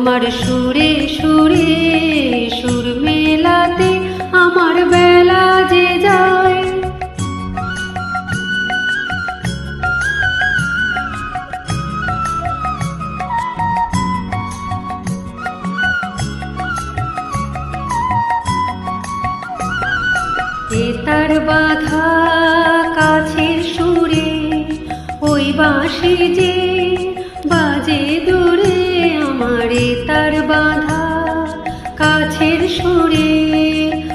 তোমার সুরে সুরে সুর মেলাতে আমার বেলা যে যায়। এ তার বাঁধা কাছের সুরে ওই বাঁশি যে বাজে দূরে, আমার এ তার বাঁধা কাছের সুরে